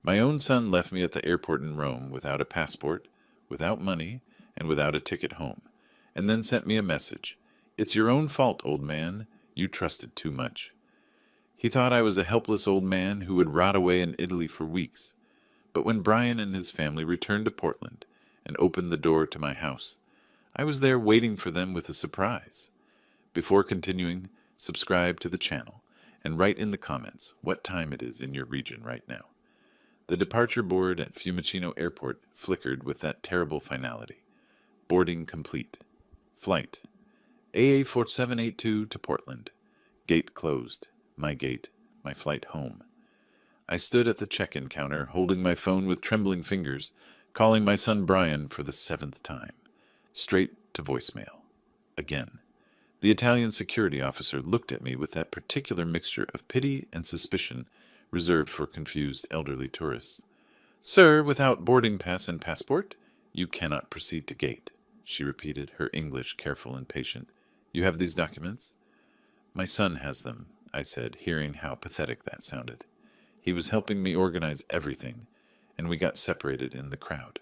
My own son left me at the airport in Rome without a passport, without money, and without a ticket home, and then sent me a message. It's your own fault, old man. You trusted too much. He thought I was a helpless old man who would rot away in Italy for weeks. But when Brian and his family returned to Portland and opened the door to my house, I was there waiting for them with a surprise. Before continuing, subscribe to the channel and write in the comments what time it is in your region right now. The departure board at Fiumicino Airport flickered with that terrible finality. Boarding complete. Flight. AA4782 to Portland. Gate closed. My gate. My flight home. I stood at the check-in counter, holding my phone with trembling fingers, calling my son Brian for the 7th time. Straight to voicemail. Again. The Italian security officer looked at me with that particular mixture of pity and suspicion reserved for confused elderly tourists. "Sir, without boarding pass and passport, you cannot proceed to gate," she repeated, her English careful and patient. "You have these documents?" "My son has them," I said, hearing how pathetic that sounded. He was helping me organize everything, and we got separated in the crowd.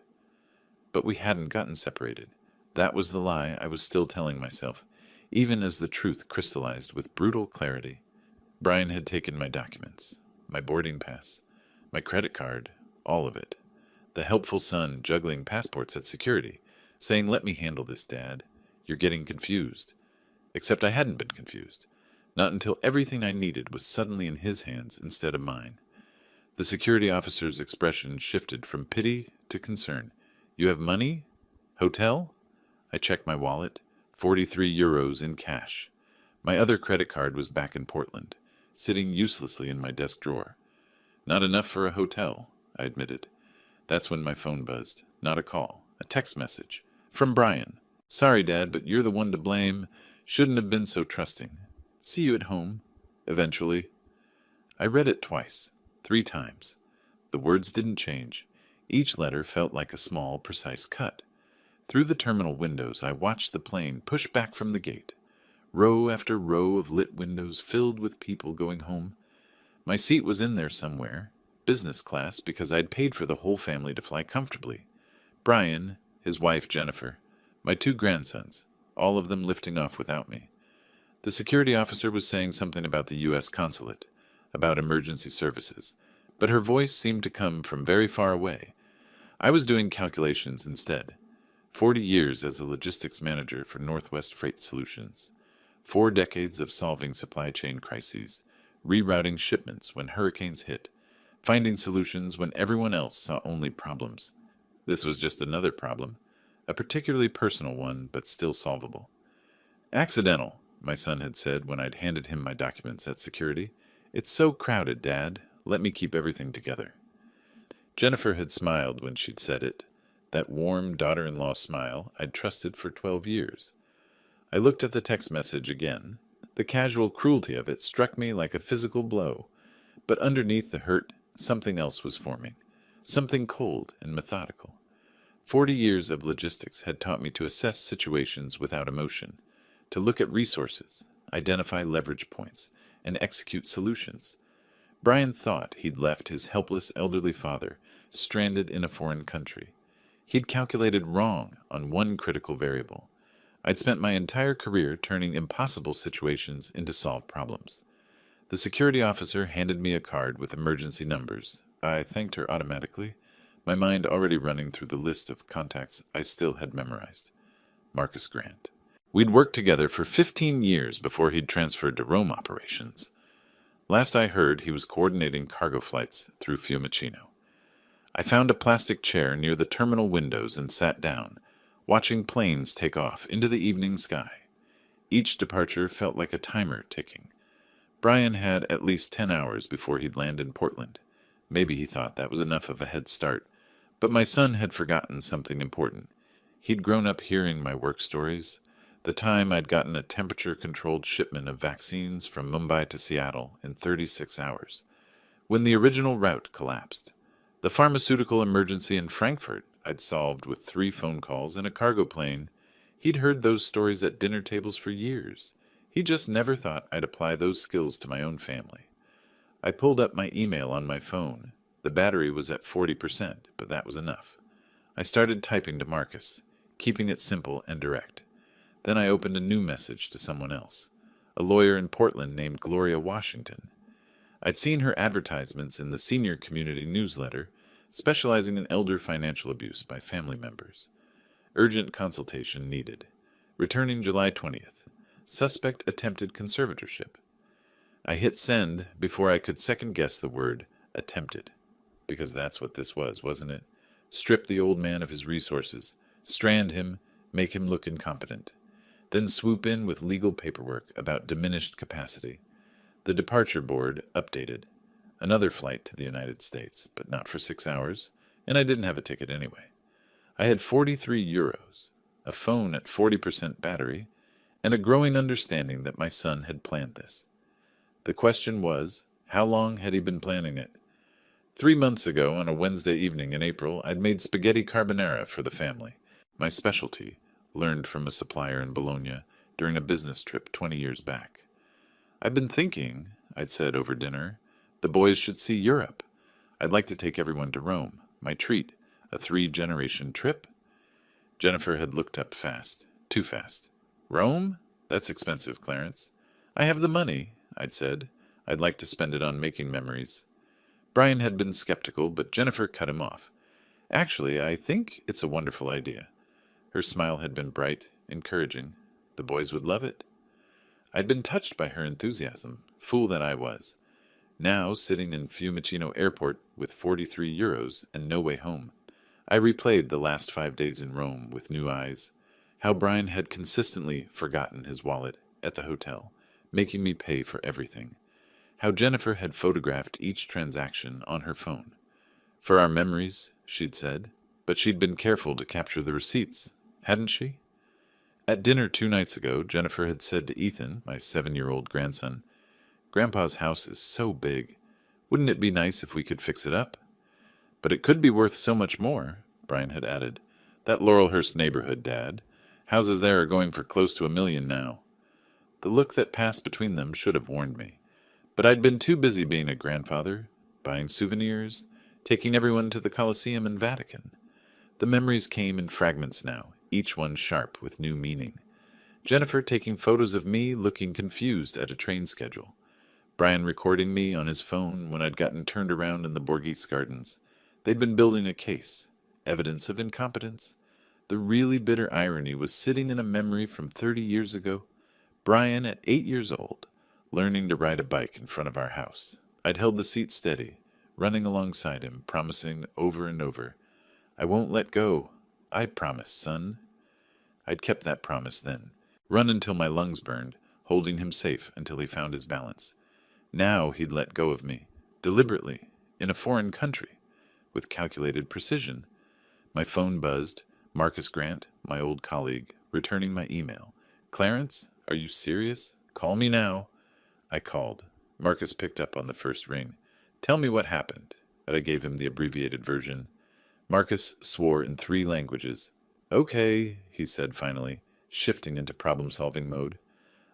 But we hadn't gotten separated. That was the lie I was still telling myself, even as the truth crystallized with brutal clarity. Brian had taken my documents, my boarding pass, my credit card, all of it. The helpful son juggling passports at security, saying, "Let me handle this, Dad. You're getting confused." Except I hadn't been confused. Not until everything I needed was suddenly in his hands instead of mine. The security officer's expression shifted from pity to concern. "You have money? Hotel?" I checked my wallet. 43 euros in cash. My other credit card was back in Portland, sitting uselessly in my desk drawer. "Not enough for a hotel," I admitted. That's when my phone buzzed. Not a call. A text message. From Brian. "Sorry, Dad, but you're the one to blame. Shouldn't have been so trusting. See you at home. Eventually." I read it twice. 3 times. The words didn't change. Each letter felt like a small, precise cut. Through the terminal windows, I watched the plane push back from the gate. Row after row of lit windows filled with people going home. My seat was in there somewhere. Business class, because I'd paid for the whole family to fly comfortably. Brian, his wife Jennifer, my 2 grandsons, all of them lifting off without me. The security officer was saying something about the U.S. consulate, about emergency services, but her voice seemed to come from very far away. I was doing calculations instead. 40 years as a logistics manager for Northwest Freight Solutions. 4 decades of solving supply chain crises, rerouting shipments when hurricanes hit, finding solutions when everyone else saw only problems. This was just another problem, a particularly personal one, but still solvable. "Accidental," my son had said when I'd handed him my documents at security. "It's so crowded, Dad. Let me keep everything together." Jennifer had smiled when she'd said it, that warm daughter-in-law smile I'd trusted for 12 years. I looked at the text message again. The casual cruelty of it struck me like a physical blow, but underneath the hurt, something else was forming, something cold and methodical. 40 years of logistics had taught me to assess situations without emotion, to look at resources, identify leverage points, and execute solutions. Brian thought he'd left his helpless elderly father stranded in a foreign country. He'd calculated wrong on one critical variable. I'd spent my entire career turning impossible situations into solved problems. The security officer handed me a card with emergency numbers. I thanked her automatically, my mind already running through the list of contacts I still had memorized. Marcus Grant. We'd worked together for 15 years before he'd transferred to Rome operations. Last I heard, he was coordinating cargo flights through Fiumicino. I found a plastic chair near the terminal windows and sat down, watching planes take off into the evening sky. Each departure felt like a timer ticking. Brian had at least 10 hours before he'd land in Portland. Maybe he thought that was enough of a head start, but my son had forgotten something important. He'd grown up hearing my work stories, the time I'd gotten a temperature-controlled shipment of vaccines from Mumbai to Seattle in 36 hours, when the original route collapsed. The pharmaceutical emergency in Frankfurt I'd solved with 3 phone calls and a cargo plane. He'd heard those stories at dinner tables for years. He just never thought I'd apply those skills to my own family. I pulled up my email on my phone. The battery was at 40%, but that was enough. I started typing to Marcus, keeping it simple and direct. Then I opened a new message to someone else, a lawyer in Portland named Gloria Washington. I'd seen her advertisements in the senior community newsletter, specializing in elder financial abuse by family members. Urgent consultation needed. Returning July 20th. Suspect attempted conservatorship. I hit send before I could second-guess the word attempted. Because that's what this was, wasn't it? Strip the old man of his resources, strand him, make him look incompetent. Then swoop in with legal paperwork about diminished capacity. The departure board updated. Another flight to the United States, but not for 6 hours, and I didn't have a ticket anyway. I had 43 euros, a phone at 40% battery, and a growing understanding that my son had planned this. The question was, how long had he been planning it? 3 months ago, on a Wednesday evening in April, I'd made spaghetti carbonara for the family, my specialty, learned from a supplier in Bologna during a business trip 20 years back. I've been thinking, I'd said over dinner, the boys should see Europe. I'd like to take everyone to Rome, my treat, a 3-generation trip. Jennifer had looked up fast, too fast. Rome? That's expensive, Clarence. I have the money, I'd said. I'd like to spend it on making memories. Brian had been skeptical, but Jennifer cut him off. Actually, I think it's a wonderful idea. Her smile had been bright, encouraging. The boys would love it. I'd been touched by her enthusiasm, fool that I was. Now, sitting in Fiumicino Airport with 43 euros and no way home, I replayed the last 5 days in Rome with new eyes. How Brian had consistently forgotten his wallet at the hotel, making me pay for everything. How Jennifer had photographed each transaction on her phone. For our memories, she'd said, but she'd been careful to capture the receipts, hadn't she? At dinner 2 nights ago, Jennifer had said to Ethan, my 7-year-old grandson, Grandpa's house is so big. Wouldn't it be nice if we could fix it up? But it could be worth so much more, Brian had added. That Laurelhurst neighborhood, Dad. Houses there are going for close to $1 million now. The look that passed between them should have warned me. But I'd been too busy being a grandfather, buying souvenirs, taking everyone to the Colosseum and Vatican. The memories came in fragments now, each one sharp with new meaning. Jennifer taking photos of me looking confused at a train schedule. Brian recording me on his phone when I'd gotten turned around in the Borghese Gardens. They'd been building a case, evidence of incompetence. The really bitter irony was sitting in a memory from 30 years ago. Brian, at 8 years old, learning to ride a bike in front of our house. I'd held the seat steady, running alongside him, promising over and over, I won't let go. I promise, son. I'd kept that promise then, run until my lungs burned, holding him safe until he found his balance. Now he'd let go of me, deliberately, in a foreign country, with calculated precision. My phone buzzed. Marcus Grant, my old colleague, returning my email. Clarence, are you serious? Call me now. I called. Marcus picked up on the first ring. Tell me what happened. But I gave him the abbreviated version. Marcus swore in 3 languages. Okay, he said finally, shifting into problem-solving mode.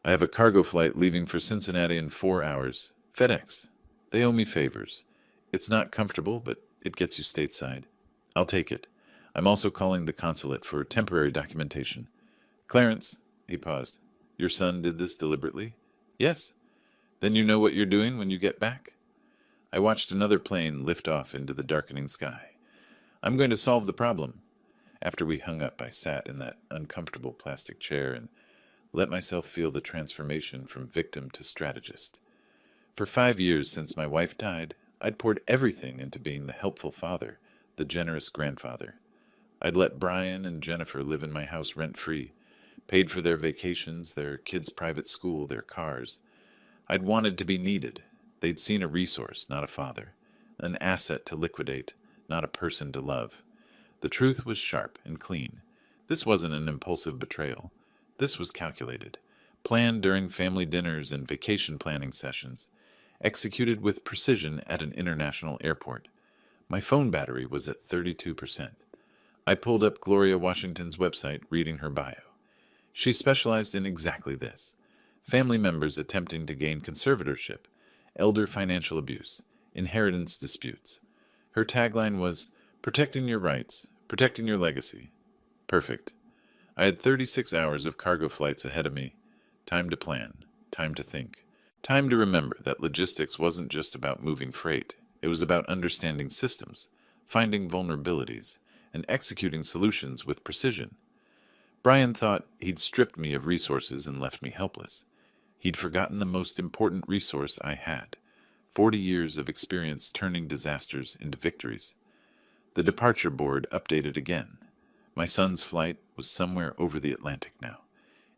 I have a cargo flight leaving for Cincinnati in 4 hours. FedEx. They owe me favors. It's not comfortable, but it gets you stateside. I'll take it. I'm also calling the consulate for temporary documentation. Clarence, he paused. Your son did this deliberately? Yes. Then you know what you're doing when you get back? I watched another plane lift off into the darkening sky. I'm going to solve the problem. After we hung up, I sat in that uncomfortable plastic chair and let myself feel the transformation from victim to strategist. For 5 years since my wife died, I'd poured everything into being the helpful father, the generous grandfather. I'd let Brian and Jennifer live in my house rent-free, paid for their vacations, their kids' private school, their cars. I'd wanted to be needed. They'd seen a resource, not a father, an asset to liquidate, not a person to love. The truth was sharp and clean. This wasn't an impulsive betrayal. This was calculated, planned during family dinners and vacation planning sessions, executed with precision at an international airport. My phone battery was at 32%. I pulled up Gloria Washington's website, reading her bio. She specialized in exactly this: family members attempting to gain conservatorship, elder financial abuse, inheritance disputes. Her tagline was, "Protecting your rights, protecting your legacy." Perfect. I had 36 hours of cargo flights ahead of me. Time to plan, time to think, time to remember that logistics wasn't just about moving freight. It was about understanding systems, finding vulnerabilities, and executing solutions with precision. Brian thought he'd stripped me of resources and left me helpless. He'd forgotten the most important resource I had: 40 years of experience turning disasters into victories. The departure board updated again. My son's flight was somewhere over the Atlantic now.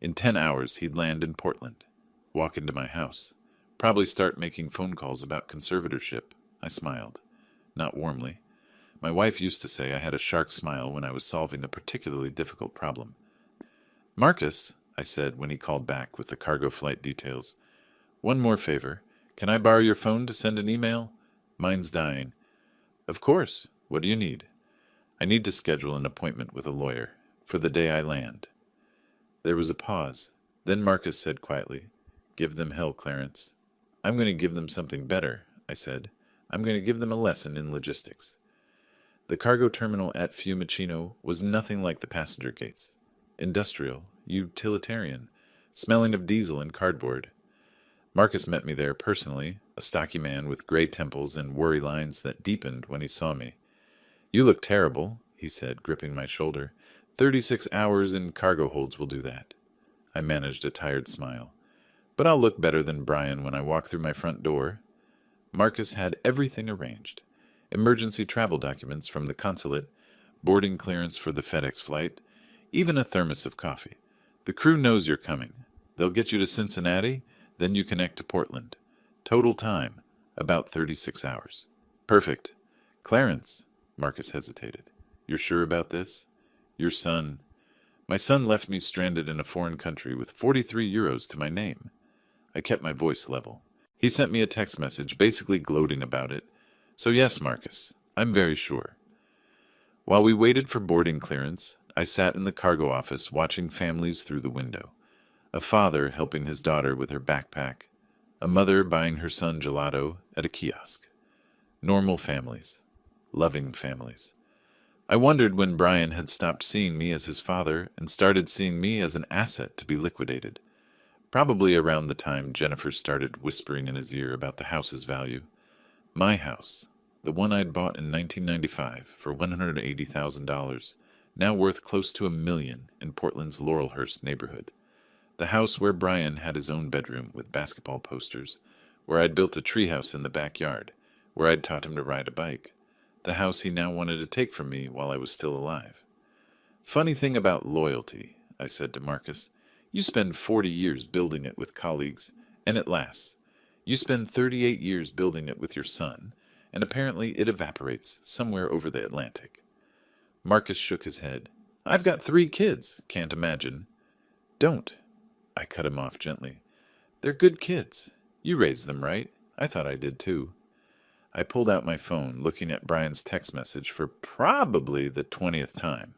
In 10 hours, he'd land in Portland, walk into my house, probably start making phone calls about conservatorship. I smiled. Not warmly. My wife used to say I had a shark smile when I was solving a particularly difficult problem. "Marcus," I said when he called back with the cargo flight details, "one more favor. Can I borrow your phone to send an email? Mine's dying." "Of course. What do you need?" "I need to schedule an appointment with a lawyer for the day I land." There was a pause. Then Marcus said quietly, "Give them hell, Clarence." "I'm going to give them something better," I said. "I'm going to give them a lesson in logistics." The cargo terminal at Fiumicino was nothing like the passenger gates. Industrial, utilitarian, smelling of diesel and cardboard. Marcus met me there personally, a stocky man with gray temples and worry lines that deepened when he saw me. "You look terrible," he said, gripping my shoulder. 36 hours in cargo holds will do that." I managed a tired smile. "But I'll look better than Brian when I walk through my front door." Marcus had everything arranged. Emergency travel documents from the consulate, boarding clearance for the FedEx flight, even a thermos of coffee. "The crew knows you're coming. They'll get you to Cincinnati, then you connect to Portland. Total time, about 36 hours. "Perfect. Clarence," Marcus hesitated. "You're sure about this? Your son—" "My son left me stranded in a foreign country with 43 euros to my name." I kept my voice level. He sent me a text message basically gloating about it. "So yes, Marcus, I'm very sure." While we waited for boarding clearance, I sat in the cargo office watching families through the window. A father helping his daughter with her backpack. A mother buying her son gelato at a kiosk. Normal families. Loving families. I wondered when Brian had stopped seeing me as his father and started seeing me as an asset to be liquidated. Probably around the time Jennifer started whispering in his ear about the house's value. My house, the one I'd bought in 1995 for $180,000, now worth close to $1 million in Portland's Laurelhurst neighborhood. The house where Brian had his own bedroom with basketball posters, where I'd built a treehouse in the backyard, where I'd taught him to ride a bike. The house he now wanted to take from me while I was still alive. "Funny thing about loyalty," I said to Marcus. "You spend 40 years building it with colleagues, and it lasts. You spend 38 years building it with your son, and apparently it evaporates somewhere over the Atlantic." Marcus shook his head. "I've got 3 kids. Can't imagine." "Don't." I cut him off gently. "They're good kids. You raised them, right? I thought I did too." I pulled out my phone, looking at Brian's text message for probably the 20th time.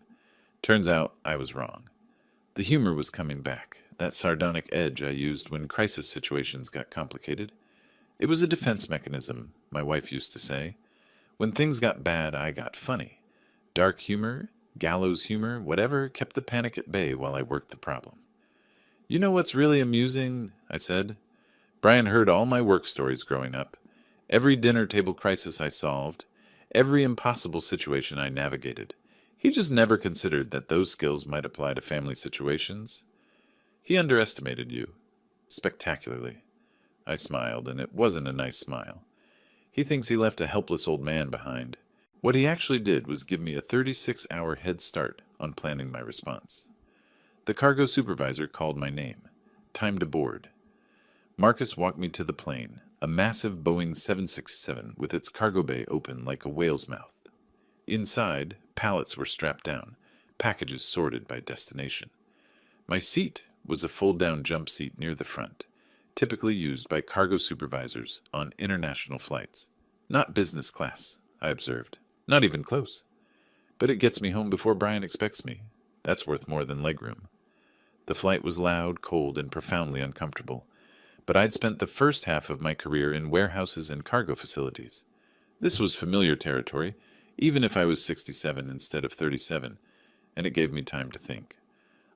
Turns out I was wrong. The humor was coming back, that sardonic edge I used when crisis situations got complicated. It was a defense mechanism, my wife used to say. When things got bad, I got funny. Dark humor, gallows humor, whatever kept the panic at bay while I worked the problem. "You know what's really amusing?" I said. "Brian heard all my work stories growing up. Every dinner table crisis I solved, every impossible situation I navigated. He just never considered that those skills might apply to family situations. He underestimated you. Spectacularly." I smiled, and it wasn't a nice smile. He thinks he left a helpless old man behind. What he actually did was give me a 36-hour head start on planning my response. The cargo supervisor called my name. Time to board. Marcus walked me to the plane, a massive Boeing 767 with its cargo bay open like a whale's mouth. Inside, pallets were strapped down, packages sorted by destination. My seat was a fold-down jump seat near the front, typically used by cargo supervisors on international flights. Not business class, I observed. Not even close. But it gets me home before Brian expects me. That's worth more than legroom. The flight was loud, cold, and profoundly uncomfortable. But I'd spent the first half of my career in warehouses and cargo facilities. This was familiar territory, even if I was 67 instead of 37, and it gave me time to think.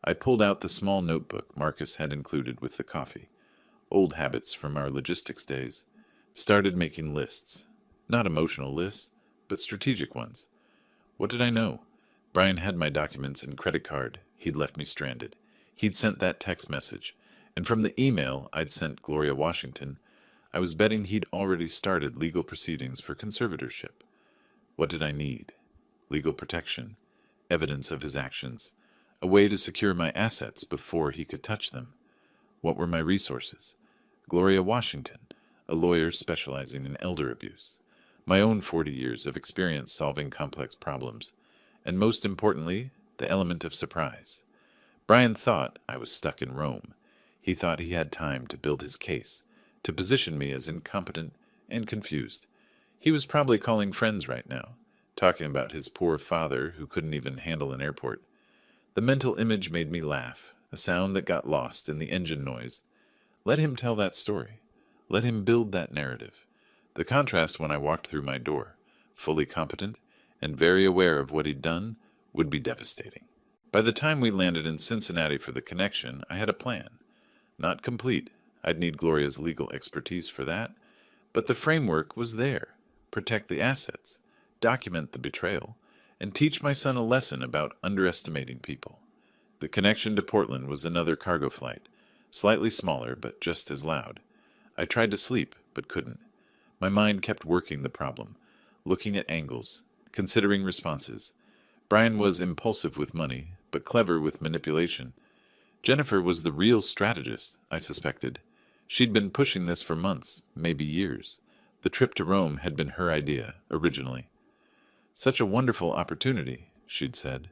I pulled out the small notebook Marcus had included with the coffee, old habits from our logistics days, started making lists. Not emotional lists, but strategic ones. What did I know? Brian had my documents and credit card. He'd left me stranded. He'd sent that text message. And from the email I'd sent Gloria Washington, I was betting he'd already started legal proceedings for conservatorship. What did I need? Legal protection, evidence of his actions, a way to secure my assets before he could touch them. What were my resources? Gloria Washington, a lawyer specializing in elder abuse, my own 40 years of experience solving complex problems, and most importantly, the element of surprise. Brian thought I was stuck in Rome. He thought he had time to build his case, to position me as incompetent and confused. He was probably calling friends right now, talking about his poor father who couldn't even handle an airport. The mental image made me laugh, a sound that got lost in the engine noise. Let him tell that story. Let him build that narrative. The contrast when I walked through my door, fully competent and very aware of what he'd done, would be devastating. By the time we landed in Cincinnati for the connection, I had a plan. Not complete. I'd need Gloria's legal expertise for that. But the framework was there. Protect the assets, document the betrayal, and teach my son a lesson about underestimating people. The connection to Portland was another cargo flight, slightly smaller but just as loud. I tried to sleep, but couldn't. My mind kept working the problem, looking at angles, considering responses. Brian was impulsive with money, but clever with manipulation. Jennifer was the real strategist, I suspected. She'd been pushing this for months, maybe years. The trip to Rome had been her idea, originally. Such a wonderful opportunity, she'd said.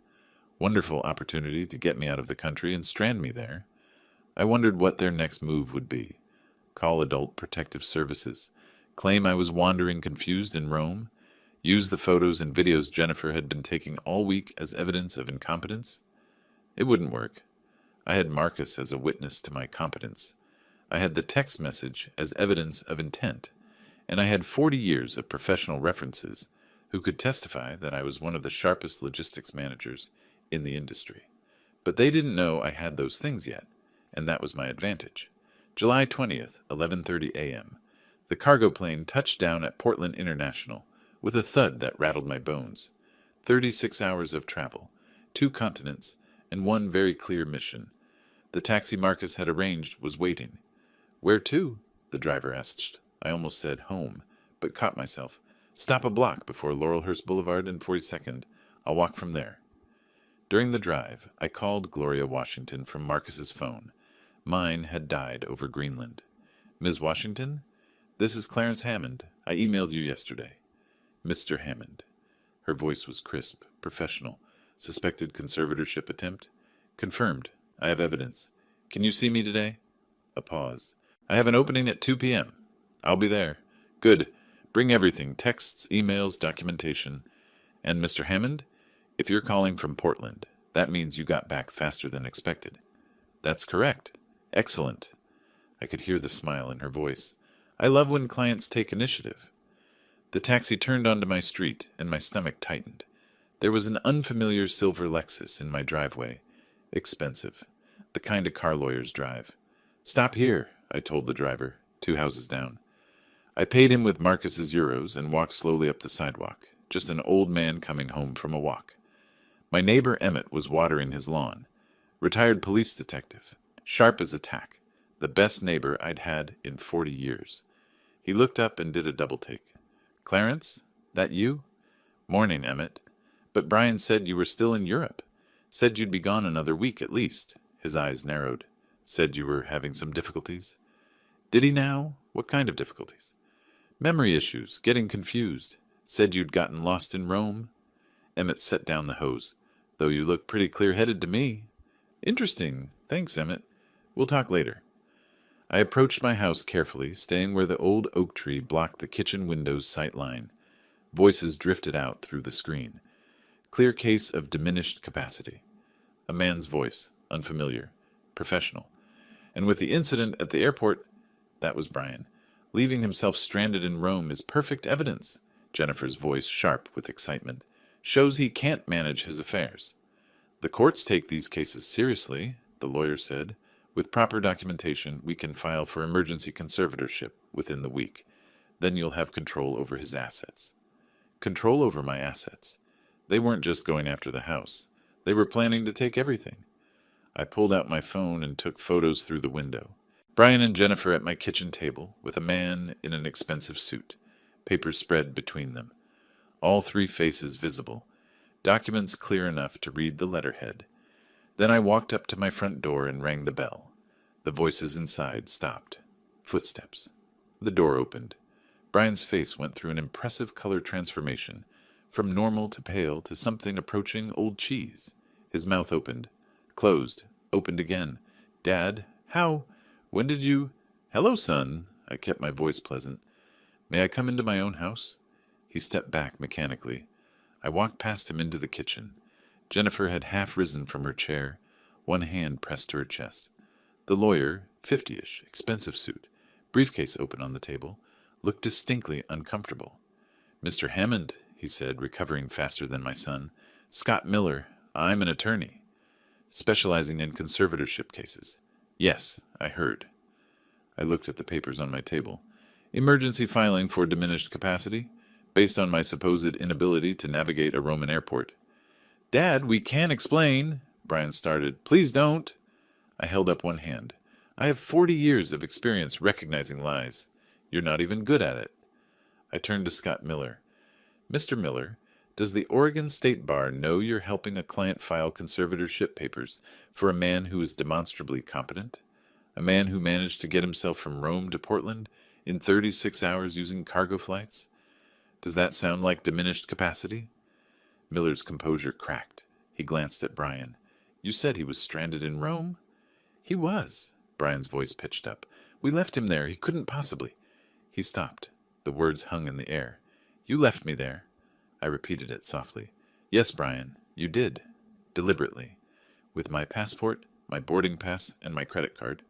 Wonderful opportunity to get me out of the country and strand me there. I wondered what their next move would be. Call Adult Protective Services, claim I was wandering confused in Rome, use the photos and videos Jennifer had been taking all week as evidence of incompetence. It wouldn't work. I had Marcus as a witness to my competence. I had the text message as evidence of intent, and I had 40 years of professional references who could testify that I was one of the sharpest logistics managers in the industry. But they didn't know I had those things yet, and that was my advantage. July 20th, 11:30 a.m. The cargo plane touched down at Portland International with a thud that rattled my bones. 36 hours of travel, 2 continents, and one very clear mission. The taxi Marcus had arranged was waiting. Where to? The driver asked. I almost said home, but caught myself. Stop a block before Laurelhurst Boulevard and 42nd. I'll walk from there. During the drive, I called Gloria Washington from Marcus's phone. Mine had died over Greenland. Ms. Washington? This is Clarence Hammond. I emailed you yesterday. Mr. Hammond. Her voice was crisp, professional. Suspected conservatorship attempt? Confirmed. I have evidence. Can you see me today? A pause. I have an opening at 2 p.m. I'll be there. Good. Bring everything. Texts, emails, documentation. And Mr. Hammond, if you're calling from Portland, that means you got back faster than expected. That's correct. Excellent. I could hear the smile in her voice. I love when clients take initiative. The taxi turned onto my street, and my stomach tightened. There was an unfamiliar silver Lexus in my driveway. Expensive. The kind of car lawyers drive. Stop here, I told the driver, 2 houses down. I paid him with Marcus's euros and walked slowly up the sidewalk, just an old man coming home from a walk. My neighbor Emmett was watering his lawn. Retired police detective. Sharp as a tack. The best neighbor I'd had in 40 years. He looked up and did a double take. Clarence? That you? Morning, Emmett. But Brian said you were still in Europe. Said you'd be gone another week at least. His eyes narrowed. Said you were having some difficulties. Did he now? What kind of difficulties? Memory issues, getting confused. Said you'd gotten lost in Rome. Emmett set down the hose. Though you look pretty clear-headed to me. Interesting. Thanks, Emmett. We'll talk later. I approached my house carefully, staying where the old oak tree blocked the kitchen window's sight line. Voices drifted out through the screen. Clear case of diminished capacity. A man's voice, unfamiliar, professional. And with the incident at the airport, that was Brian. Leaving himself stranded in Rome is perfect evidence. Jennifer's voice sharp with excitement, shows he can't manage his affairs. The courts take these cases seriously, the lawyer said. With proper documentation, we can file for emergency conservatorship within the week. Then you'll have control over his assets. Control over my assets? They weren't just going after the house. They were planning to take everything. I pulled out my phone and took photos through the window. Brian and Jennifer at my kitchen table, with a man in an expensive suit, papers spread between them. All three faces visible, documents clear enough to read the letterhead. Then I walked up to my front door and rang the bell. The voices inside stopped. Footsteps. The door opened. Brian's face went through an impressive color transformation, from normal to pale to something approaching old cheese. His mouth opened, closed, opened again. Dad, how? When did you? Hello, son. I kept my voice pleasant. May I come into my own house? He stepped back mechanically. I walked past him into the kitchen. Jennifer had half risen from her chair, one hand pressed to her chest. The lawyer, 50-ish, expensive suit, briefcase open on the table, looked distinctly uncomfortable. Mr. Hammond, he said, recovering faster than my son. Scott Miller. I'm an attorney. Specializing in conservatorship cases. Yes, I heard. I looked at the papers on my table. Emergency filing for diminished capacity, based on my supposed inability to navigate a Roman airport. Dad, we can explain, Brian started. Please don't. I held up one hand. I have 40 years of experience recognizing lies. You're not even good at it. I turned to Scott Miller. Mr. Miller, does the Oregon State Bar know you're helping a client file conservatorship papers for a man who is demonstrably competent? A man who managed to get himself from Rome to Portland in 36 hours using cargo flights? Does that sound like diminished capacity? Miller's composure cracked. He glanced at Brian. You said he was stranded in Rome? He was. Brian's voice pitched up. We left him there. He couldn't possibly. He stopped. The words hung in the air. You left me there. I repeated it softly. Yes, Brian, you did. Deliberately. With my passport, my boarding pass, and my credit card.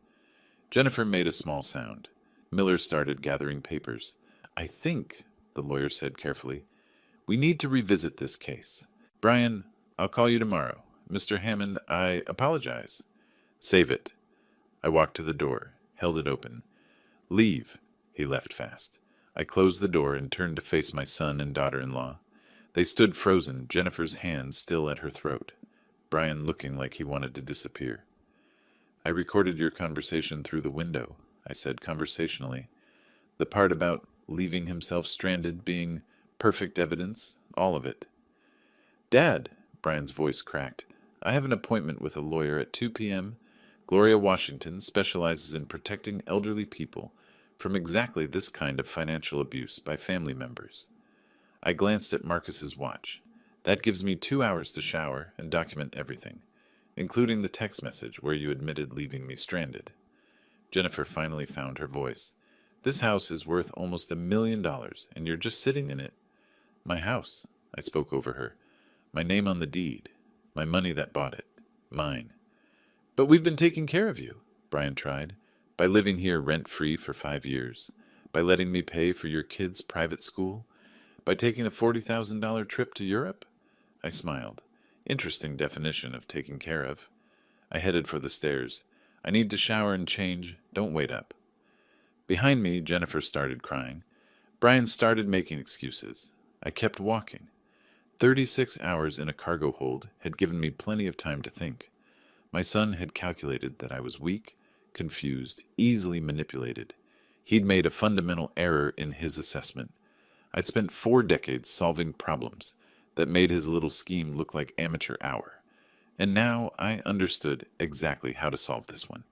Jennifer made a small sound. Miller started gathering papers. I think, the lawyer said carefully, we need to revisit this case. Brian, I'll call you tomorrow. Mr. Hammond, I apologize. Save it. I walked to the door, held it open. Leave. He left fast. I closed the door and turned to face my son and daughter-in-law. They stood frozen, Jennifer's hand still at her throat, Brian looking like he wanted to disappear. I recorded your conversation through the window, I said conversationally. The part about leaving himself stranded being perfect evidence, all of it. Dad, Brian's voice cracked, I have an appointment with a lawyer at 2 p.m. Gloria Washington specializes in protecting elderly people from exactly this kind of financial abuse by family members. I glanced at Marcus's watch. That gives me 2 hours to shower and document everything, including the text message where you admitted leaving me stranded. Jennifer finally found her voice. This house is worth almost $1 million, and you're just sitting in it. My house, I spoke over her. My name on the deed. My money that bought it. Mine. But we've been taking care of you, Brian tried, by living here rent-free for 5 years, by letting me pay for your kids' private school, by taking a $40,000 trip to Europe. I smiled. Interesting definition of taking care of. I headed for the stairs. I need to shower and change. Don't wait up. Behind me, Jennifer started crying. Brian started making excuses. I kept walking. 36 hours in a cargo hold had given me plenty of time to think. My son had calculated that I was weak, confused, easily manipulated. He'd made a fundamental error in his assessment. I'd spent 4 decades solving problems that made his little scheme look like amateur hour. And now I understood exactly how to solve this one.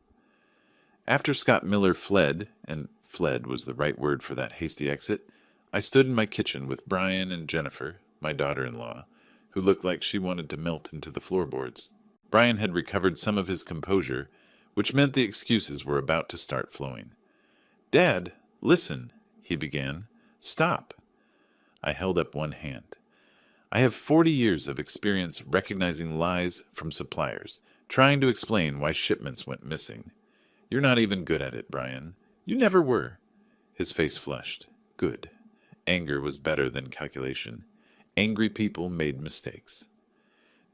After Scott Miller fled, and fled was the right word for that hasty exit, I stood in my kitchen with Brian and Jennifer, my daughter-in-law, who looked like she wanted to melt into the floorboards. Brian had recovered some of his composure, which meant the excuses were about to start flowing. Dad, listen, he began. Stop. I held up one hand. I have 40 years of experience recognizing lies from suppliers, trying to explain why shipments went missing. You're not even good at it, Brian. You never were. His face flushed. Good. anger was better than calculation. Angry people made mistakes.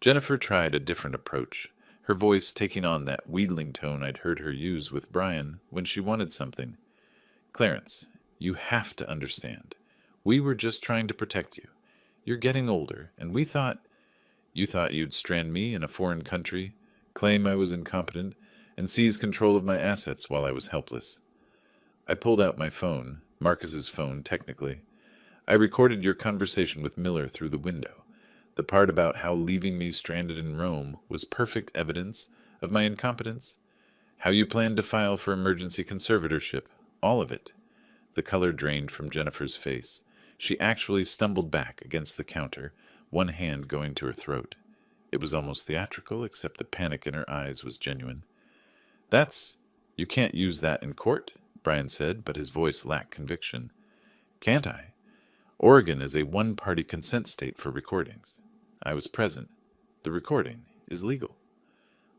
Jennifer tried a different approach, her voice taking on that wheedling tone I'd heard her use with Brian when she wanted something. Clarence, you have to understand. We were just trying to protect you. You're getting older, and we thought... You thought you'd strand me in a foreign country, claim I was incompetent, and seize control of my assets while I was helpless. I pulled out my phone, Marcus's phone, technically. I recorded your conversation with Miller through the window. The part about how leaving me stranded in Rome was perfect evidence of my incompetence. How you planned to file for emergency conservatorship, all of it. The color drained from Jennifer's face. She actually stumbled back against the counter, one hand going to her throat. It was almost theatrical, except the panic in her eyes was genuine. You can't use that in court, Brian said, but his voice lacked conviction. Can't I? Oregon is a one-party consent state for recordings. I was present. The recording is legal.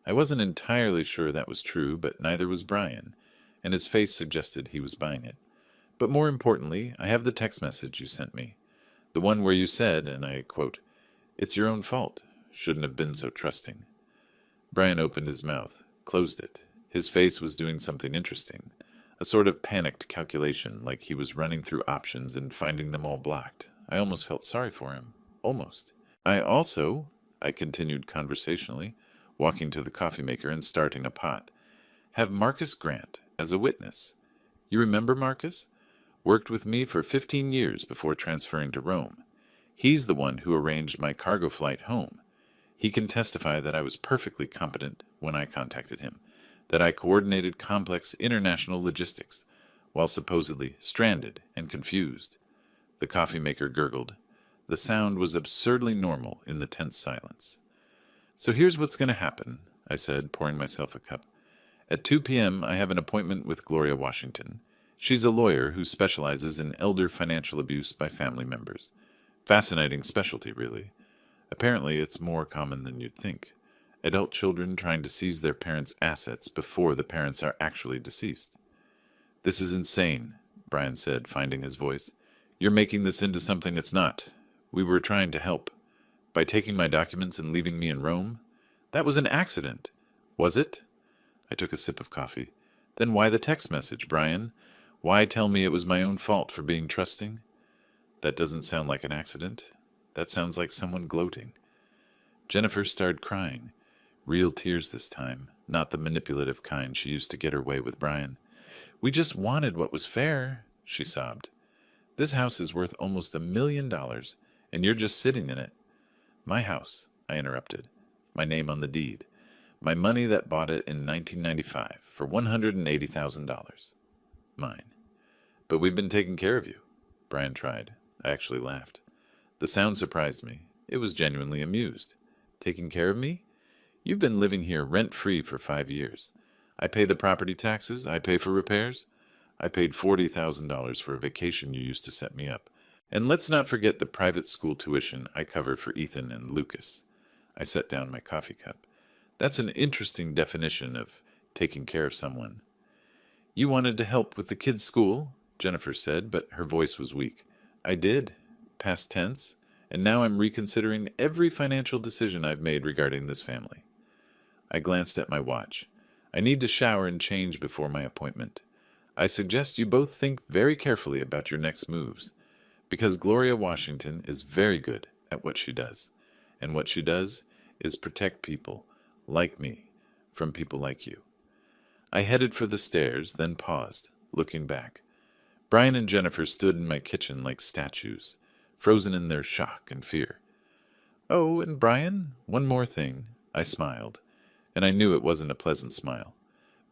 I wasn't entirely sure that was true, but neither was Brian, and his face suggested he was buying it. But more importantly, I have the text message you sent me. The one where you said, and I quote, "It's your own fault. Shouldn't have been so trusting." Brian opened his mouth, closed it. His face was doing something interesting, a sort of panicked calculation, like he was running through options and finding them all blocked. I almost felt sorry for him. Almost. I continued conversationally, walking to the coffee maker and starting a pot, have Marcus Grant as a witness. You remember Marcus? Worked with me for 15 years before transferring to Rome. He's the one who arranged my cargo flight home. He can testify that I was perfectly competent when I contacted him, that I coordinated complex international logistics, while supposedly stranded and confused. The coffee maker gurgled. The sound was absurdly normal in the tense silence. So here's what's going to happen, I said, pouring myself a cup. At 2 p.m., I have an appointment with Gloria Washington. She's a lawyer who specializes in elder financial abuse by family members. Fascinating specialty, really. Apparently, it's more common than you'd think. Adult children trying to seize their parents' assets before the parents are actually deceased. This is insane, Brian said, finding his voice. You're making this into something it's not. We were trying to help. By taking my documents and leaving me in Rome? That was an accident. Was it? I took a sip of coffee. Then why the text message, Brian? Why tell me it was my own fault for being trusting? That doesn't sound like an accident. That sounds like someone gloating. Jennifer started crying. Real tears this time, not the manipulative kind she used to get her way with Brian. We just wanted what was fair, she sobbed. This house is worth almost $1 million, and you're just sitting in it. My house, I interrupted. My name on the deed. My money that bought it in 1995 for $180,000. Mine. But we've been taking care of you. Brian tried. I actually laughed. The sound surprised me. It was genuinely amused. Taking care of me? You've been living here rent-free for 5 years. I pay the property taxes. I pay for repairs. I paid $40,000 for a vacation you used to set me up. And let's not forget the private school tuition I covered for Ethan and Lucas. I set down my coffee cup. That's an interesting definition of taking care of someone. You wanted to help with the kids' school, Jennifer said, but her voice was weak. I did, past tense, and now I'm reconsidering every financial decision I've made regarding this family. I glanced at my watch. I need to shower and change before my appointment. I suggest you both think very carefully about your next moves, because Gloria Washington is very good at what she does, and what she does is protect people like me from people like you. I headed for the stairs, then paused, looking back. Brian and Jennifer stood in my kitchen like statues, frozen in their shock and fear. Oh, and Brian, one more thing. I smiled, and I knew it wasn't a pleasant smile.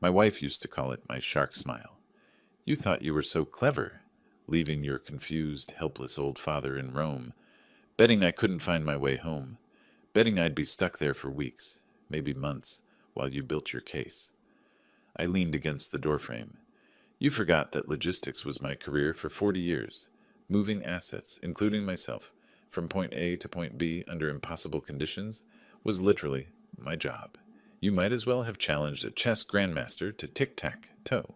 My wife used to call it my shark smile. You thought you were so clever, leaving your confused, helpless old father in Rome, betting I couldn't find my way home, betting I'd be stuck there for weeks, maybe months, while you built your case. I leaned against the doorframe. You forgot that logistics was my career for 40 years. Moving assets, including myself, from point A to point B under impossible conditions was literally my job. You might as well have challenged a chess grandmaster to tic-tac-toe.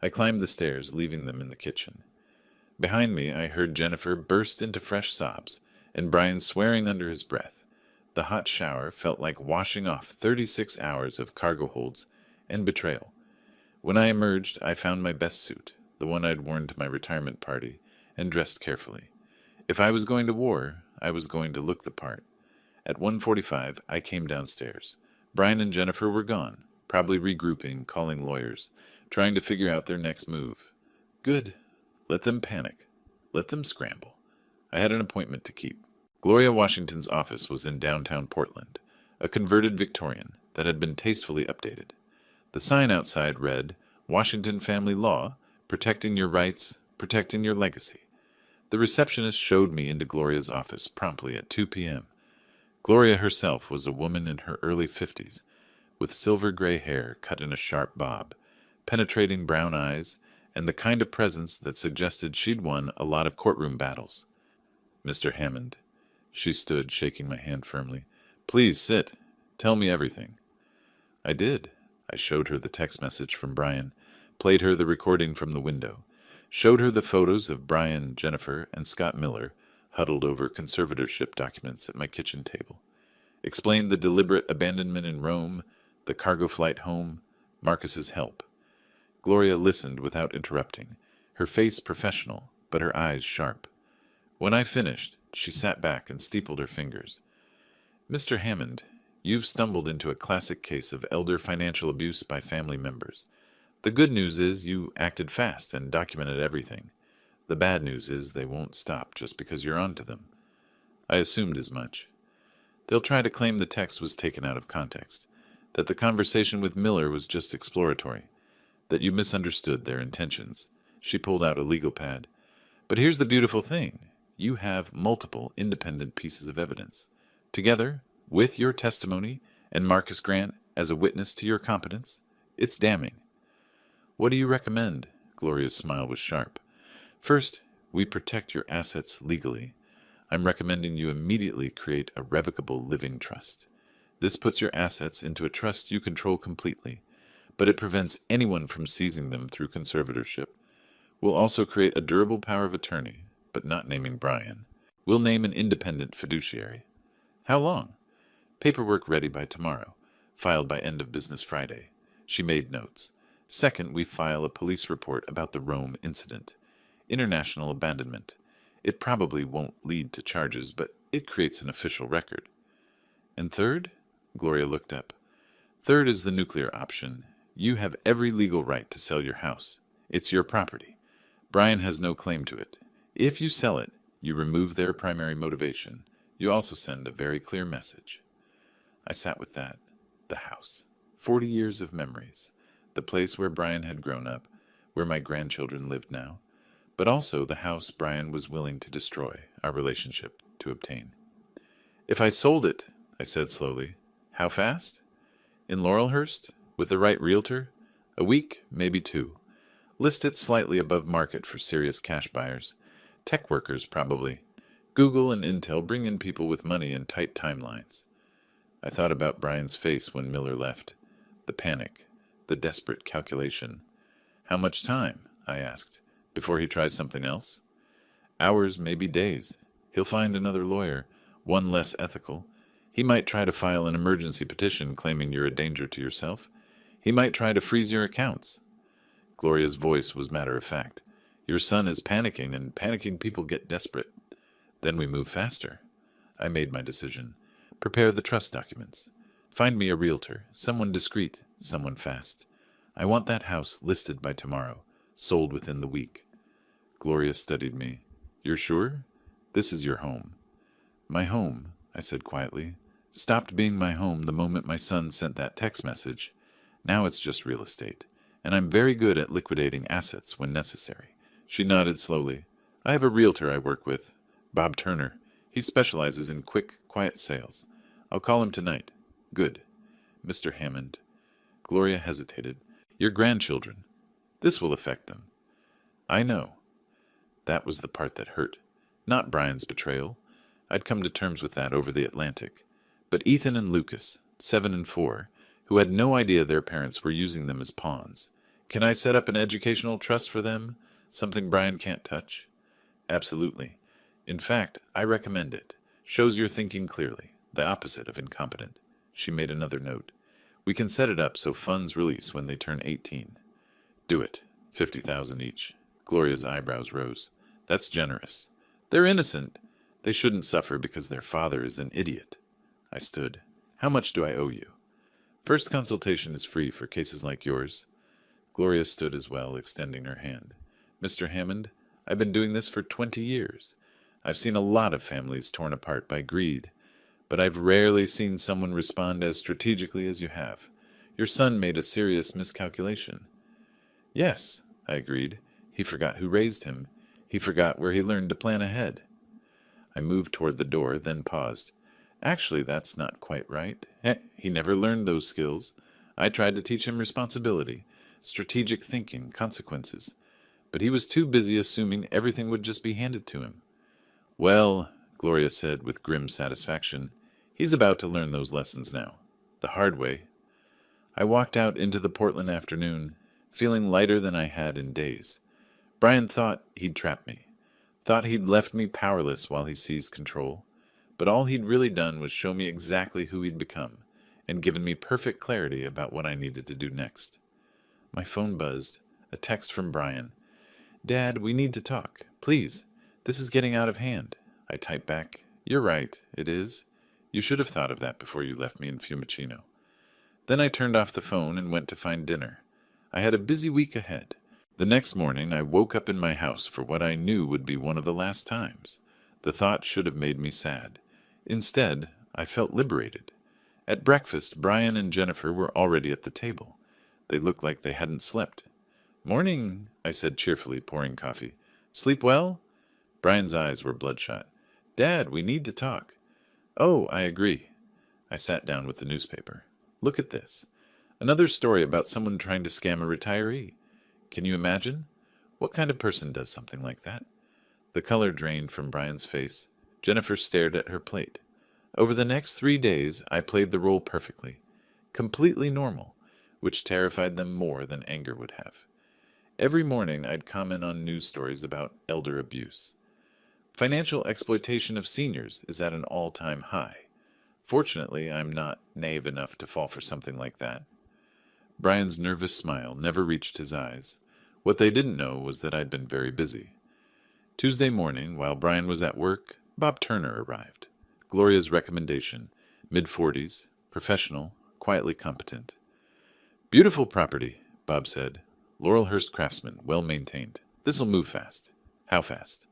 I climbed the stairs, leaving them in the kitchen. Behind me, I heard Jennifer burst into fresh sobs, and Brian swearing under his breath. The hot shower felt like washing off 36 hours of cargo holds and betrayal. When I emerged, I found my best suit, the one I'd worn to my retirement party, and dressed carefully. If I was going to war, I was going to look the part. At 1:45, I came downstairs. Brian and Jennifer were gone, probably regrouping, calling lawyers, trying to figure out their next move. Good. Let them panic. Let them scramble. I had an appointment to keep. Gloria Washington's office was in downtown Portland, a converted Victorian that had been tastefully updated. The sign outside read, Washington Family Law, protecting your rights, protecting your legacy. The receptionist showed me into Gloria's office promptly at 2 p.m. Gloria herself was a woman in her early 50s, with silver gray hair cut in a sharp bob, penetrating brown eyes, and the kind of presence that suggested she'd won a lot of courtroom battles. Mr. Hammond. She stood, shaking my hand firmly. Please sit. Tell me everything. I did. I showed her the text message from Brian, played her the recording from the window, showed her the photos of Brian, Jennifer, and Scott Miller huddled over conservatorship documents at my kitchen table, explained the deliberate abandonment in Rome, the cargo flight home, Marcus's help. Gloria listened without interrupting, her face professional, but her eyes sharp. When I finished, she sat back and steepled her fingers. Mr. Hammond, you've stumbled into a classic case of elder financial abuse by family members. The good news is you acted fast and documented everything. The bad news is they won't stop just because you're onto them. I assumed as much. They'll try to claim the text was taken out of context, that the conversation with Miller was just exploratory, that you misunderstood their intentions. She pulled out a legal pad. But here's the beautiful thing. You have multiple independent pieces of evidence. Together, with your testimony and Marcus Grant as a witness to your competence, it's damning. What do you recommend? Gloria's smile was sharp. First, we protect your assets legally. I'm recommending you immediately create a revocable living trust. This puts your assets into a trust you control completely, but it prevents anyone from seizing them through conservatorship. We'll also create a durable power of attorney, but not naming Brian. We'll name an independent fiduciary. How long? Paperwork ready by tomorrow, filed by end of business Friday. She made notes. Second, we file a police report about the Rome incident. International abandonment. It probably won't lead to charges, but it creates an official record. And third? Gloria looked up. Third is the nuclear option. You have every legal right to sell your house. It's your property. Brian has no claim to it. If you sell it, you remove their primary motivation. You also send a very clear message. I sat with that. The house. 40 years of memories. The place where Brian had grown up, where my grandchildren lived now, but also the house Brian was willing to destroy our relationship to obtain. If I sold it, I said slowly, how fast? In Laurelhurst? With the right realtor? A week, maybe 2. List it slightly above market for serious cash buyers. Tech workers, probably. Google and Intel bring in people with money and tight timelines. I thought about Brian's face when Miller left. The panic. The desperate calculation. How much time? I asked. Before he tries something else? Hours, maybe days. He'll find another lawyer, one less ethical. He might try to file an emergency petition claiming you're a danger to yourself. He might try to freeze your accounts. Gloria's voice was matter-of-fact. Your son is panicking, and panicking people get desperate. Then we move faster. I made my decision. Prepare the trust documents. Find me a realtor, someone discreet, someone fast. I want that house listed by tomorrow, sold within the week. Gloria studied me. You're sure? This is your home. My home, I said quietly, stopped being my home the moment my son sent that text message. Now it's just real estate, and I'm very good at liquidating assets when necessary. She nodded slowly. I have a realtor I work with, Bob Turner. He specializes in quick, quiet sales. I'll call him tonight. Good. Mr. Hammond. Gloria hesitated. Your grandchildren. This will affect them. I know. That was the part that hurt. Not Brian's betrayal. I'd come to terms with that over the Atlantic. But Ethan and Lucas, 7 and 4, who had no idea their parents were using them as pawns. Can I set up an educational trust for them? Something Brian can't touch? Absolutely. In fact, I recommend it. Shows you're thinking clearly. The opposite of incompetent. She made another note. We can set it up so funds release when they turn 18. Do it. 50,000 each. Gloria's eyebrows rose. That's generous. They're innocent. They shouldn't suffer because their father is an idiot. I stood. How much do I owe you? First consultation is free for cases like yours. Gloria stood as well, extending her hand. Mr. Hammond, I've been doing this for 20 years. I've seen a lot of families torn apart by greed, but I've rarely seen someone respond as strategically as you have. Your son made a serious miscalculation. Yes, I agreed. He forgot who raised him. He forgot where he learned to plan ahead. I moved toward the door, then paused. Actually, that's not quite right. He never learned those skills. I tried to teach him responsibility, strategic thinking, consequences. But he was too busy assuming everything would just be handed to him. Well, Gloria said with grim satisfaction, he's about to learn those lessons now. The hard way. I walked out into the Portland afternoon, feeling lighter than I had in days. Brian thought he'd trapped me. Thought he'd left me powerless while he seized control. But all he'd really done was show me exactly who he'd become, and given me perfect clarity about what I needed to do next. My phone buzzed. A text from Brian. Dad, we need to talk. Please. This is getting out of hand. I typed back. You're right. It is. You should have thought of that before you left me in Fiumicino. Then I turned off the phone and went to find dinner. I had a busy week ahead. The next morning I woke up in my house for what I knew would be one of the last times. The thought should have made me sad. Instead, I felt liberated. At breakfast, Brian and Jennifer were already at the table. They looked like they hadn't slept. Morning, I said cheerfully, pouring coffee. Sleep well? Brian's eyes were bloodshot. Dad, we need to talk. Oh, I agree. I sat down with the newspaper. Look at this. Another story about someone trying to scam a retiree. Can you imagine? What kind of person does something like that? The color drained from Brian's face. Jennifer stared at her plate. Over the next 3 days, I played the role perfectly. Completely normal, which terrified them more than anger would have. Every morning, I'd comment on news stories about elder abuse. Financial exploitation of seniors is at an all-time high. Fortunately, I'm not naive enough to fall for something like that. Brian's nervous smile never reached his eyes. What they didn't know was that I'd been very busy. Tuesday morning, while Brian was at work, Bob Turner arrived. Gloria's recommendation, mid-40s, professional, quietly competent. Beautiful property, Bob said. Laurelhurst Craftsman, well-maintained. This'll move fast. How fast?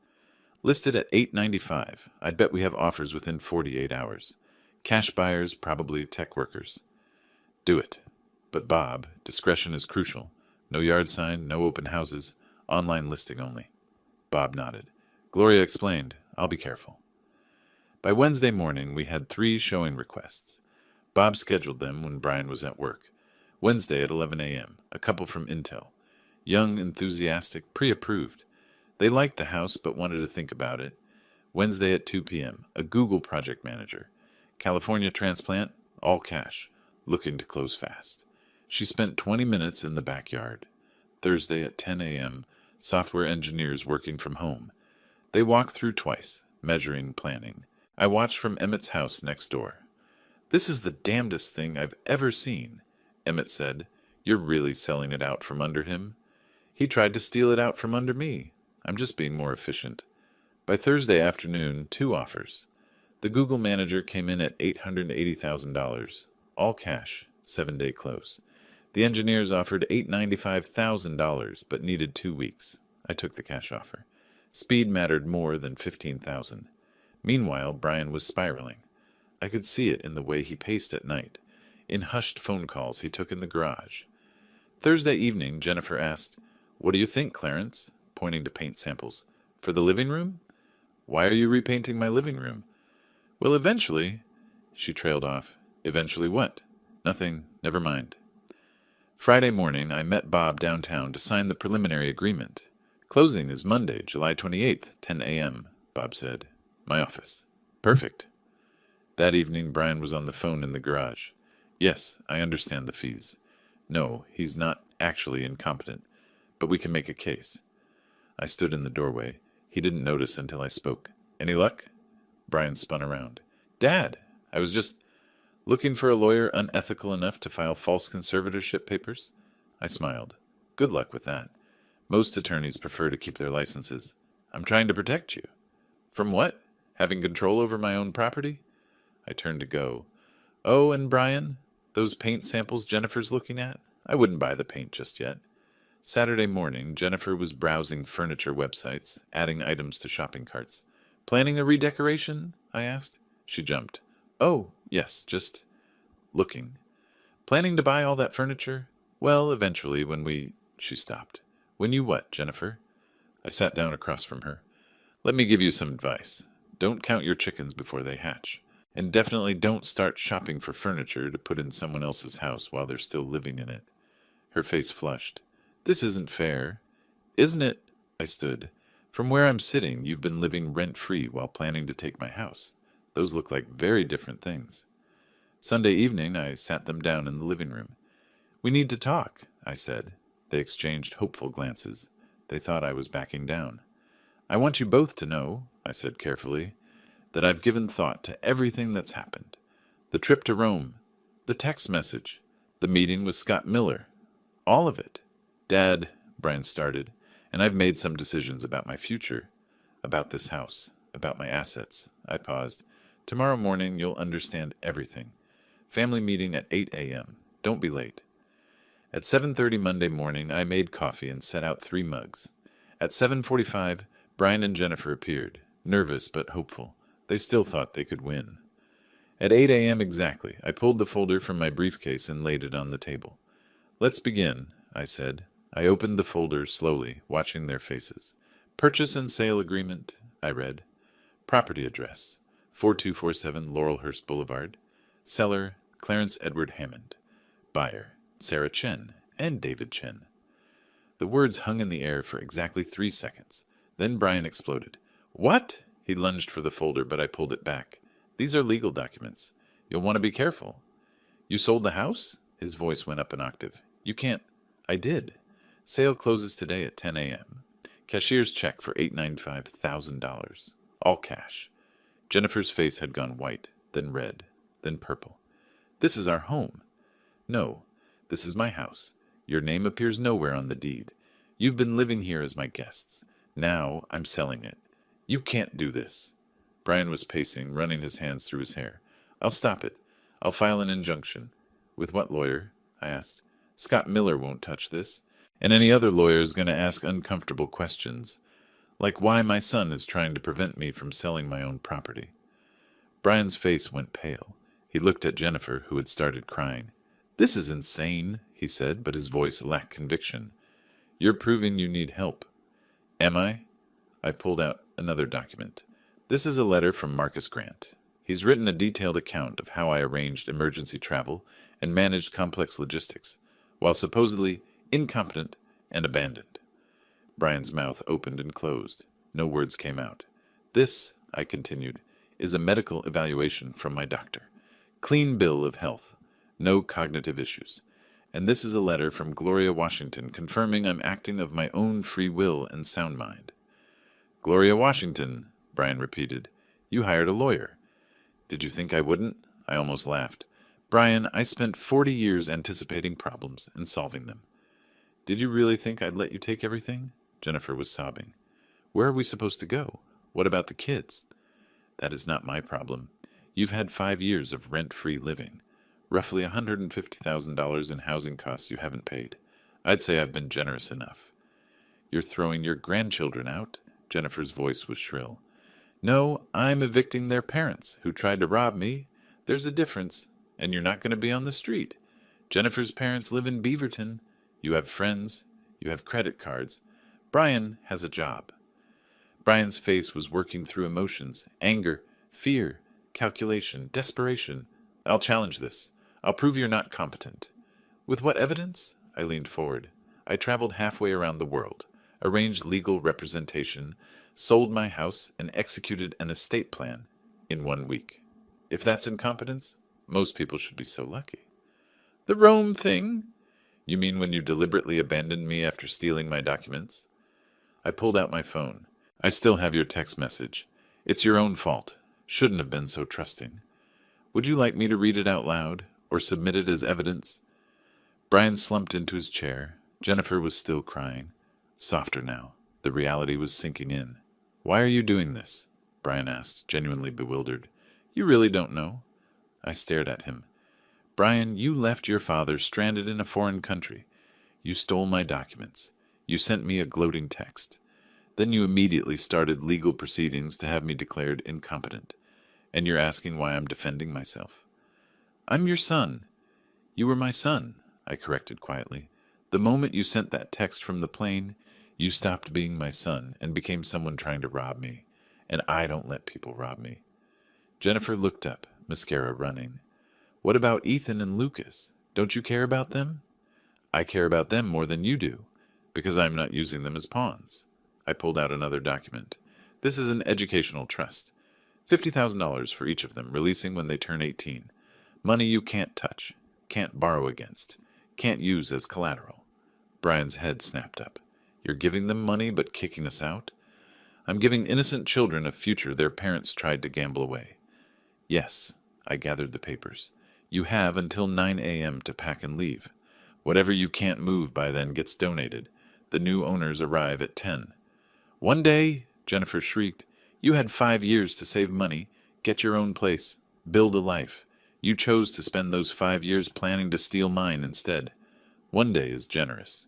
Listed at $895. I'd bet we have offers within 48 hours. Cash buyers, probably tech workers. Do it. But Bob, discretion is crucial. No yard sign, no open houses, online listing only. Bob nodded. Gloria explained, I'll be careful. By Wednesday morning, we had 3 showing requests. Bob scheduled them when Brian was at work. Wednesday at 11 a.m., a couple from Intel. Young, enthusiastic, pre-approved. They liked the house but wanted to think about it. Wednesday at 2 p.m., a Google project manager. California transplant, all cash, looking to close fast. She spent 20 minutes in the backyard. Thursday at 10 a.m., software engineers working from home. They walked through twice, measuring, planning. I watched from Emmett's house next door. This is the damnedest thing I've ever seen, Emmett said. You're really selling it out from under him? He tried to steal it out from under me. I'm just being more efficient. By Thursday afternoon, 2 offers. The Google manager came in at $880,000, all cash, 7-day close. The engineers offered $895,000, but needed 2 weeks. I took the cash offer. Speed mattered more than $15,000. Meanwhile, Brian was spiraling. I could see it in the way he paced at night, in hushed phone calls he took in the garage. Thursday evening, Jennifer asked, What do you think, Clarence? Pointing to paint samples. For the living room? Why are you repainting my living room? Well, eventually... She trailed off. Eventually what? Nothing. Never mind. Friday morning, I met Bob downtown to sign the preliminary agreement. Closing is Monday, July 28th, 10 a.m., Bob said. My office. Perfect. That evening, Brian was on the phone in the garage. Yes, I understand the fees. No, he's not actually incompetent, but we can make a case. I stood in the doorway. He didn't notice until I spoke. Any luck? Brian spun around. Dad, I was just looking for a lawyer unethical enough to file false conservatorship papers. I smiled. Good luck with that. Most attorneys prefer to keep their licenses. I'm trying to protect you. From what? Having control over my own property? I turned to go. Oh, and Brian, those paint samples Jennifer's looking at? I wouldn't buy the paint just yet. Saturday morning, Jennifer was browsing furniture websites, adding items to shopping carts. Planning a redecoration? I asked. She jumped. Oh, yes, just looking. Planning to buy all that furniture? Well, eventually, She stopped. When you what, Jennifer? I sat down across from her. Let me give you some advice. Don't count your chickens before they hatch. And definitely don't start shopping for furniture to put in someone else's house while they're still living in it. Her face flushed. This isn't fair. Isn't it? I stood. From where I'm sitting, you've been living rent-free while planning to take my house. Those look like very different things. Sunday evening, I sat them down in the living room. We need to talk, I said. They exchanged hopeful glances. They thought I was backing down. I want you both to know, I said carefully, that I've given thought to everything that's happened. The trip to Rome, the text message, the meeting with Scott Miller, all of it. Dad, Brian started, and I've made some decisions about my future, about this house, about my assets. I paused. Tomorrow morning you'll understand everything. Family meeting at 8 a.m. Don't be late. At 7:30 Monday morning, I made coffee and set out 3 mugs. At 7:45, Brian and Jennifer appeared, nervous but hopeful. They still thought they could win. At 8 a.m. exactly, I pulled the folder from my briefcase and laid it on the table. Let's begin, I said. I opened the folder slowly, watching their faces. Purchase and sale agreement, I read. Property address, 4247 Laurelhurst Boulevard. Seller, Clarence Edward Hammond. Buyer, Sarah Chen and David Chen. The words hung in the air for exactly 3 seconds. Then Brian exploded. What? He lunged for the folder, but I pulled it back. These are legal documents. You'll want to be careful. You sold the house? His voice went up an octave. You can't. I did. Sale closes today at 10 a.m. Cashier's check for $895,000. All cash. Jennifer's face had gone white, then red, then purple. This is our home. No, this is my house. Your name appears nowhere on the deed. You've been living here as my guests. Now I'm selling it. You can't do this. Brian was pacing, running his hands through his hair. I'll stop it. I'll file an injunction. With what lawyer? I asked. Scott Miller won't touch this. And any other lawyer is going to ask uncomfortable questions, like why my son is trying to prevent me from selling my own property. Brian's face went pale. He looked at Jennifer, who had started crying. This is insane, he said, but his voice lacked conviction. You're proving you need help. Am I? I pulled out another document. This is a letter from Marcus Grant. He's written a detailed account of how I arranged emergency travel and managed complex logistics, while supposedly incompetent and abandoned. Brian's mouth opened and closed. No words came out. This, I continued, is a medical evaluation from my doctor. Clean bill of health. No cognitive issues. And this is a letter from Gloria Washington confirming I'm acting of my own free will and sound mind. Gloria Washington, Brian repeated. You hired a lawyer. Did you think I wouldn't? I almost laughed. Brian, I spent 40 years anticipating problems and solving them. Did you really think I'd let you take everything? Jennifer was sobbing. Where are we supposed to go? What about the kids? That is not my problem. You've had 5 years of rent-free living. Roughly $150,000 in housing costs you haven't paid. I'd say I've been generous enough. You're throwing your grandchildren out? Jennifer's voice was shrill. No, I'm evicting their parents, who tried to rob me. There's a difference, and you're not going to be on the street. Jennifer's parents live in Beaverton. You have friends. You have credit cards. Brian has a job. Brian's face was working through emotions, anger, fear, calculation, desperation. I'll challenge this. I'll prove you're not competent. With what evidence? I leaned forward. I traveled halfway around the world, arranged legal representation, sold my house, and executed an estate plan in 1 week. If that's incompetence, most people should be so lucky. The Rome thing? You mean when you deliberately abandoned me after stealing my documents? I pulled out my phone. I still have your text message. It's your own fault. Shouldn't have been so trusting. Would you like me to read it out loud, or submit it as evidence? Brian slumped into his chair. Jennifer was still crying. Softer now. The reality was sinking in. Why are you doing this? Brian asked, genuinely bewildered. You really don't know? I stared at him. Brian, you left your father stranded in a foreign country. You stole my documents. You sent me a gloating text. Then you immediately started legal proceedings to have me declared incompetent. And you're asking why I'm defending myself. I'm your son. You were my son, I corrected quietly. The moment you sent that text from the plane, you stopped being my son and became someone trying to rob me. And I don't let people rob me. Jennifer looked up, mascara running. What about Ethan and Lucas? Don't you care about them? I care about them more than you do, because I'm not using them as pawns. I pulled out another document. This is an educational trust. $50,000 for each of them, releasing when they turn 18. Money you can't touch, can't borrow against, can't use as collateral. Brian's head snapped up. You're giving them money but kicking us out? I'm giving innocent children a future their parents tried to gamble away. Yes, I gathered the papers. You have until 9 a.m. to pack and leave. Whatever you can't move by then gets donated. The new owners arrive at 10. One day, Jennifer shrieked, you had 5 years to save money, get your own place, build a life. You chose to spend those 5 years planning to steal mine instead. One day is generous.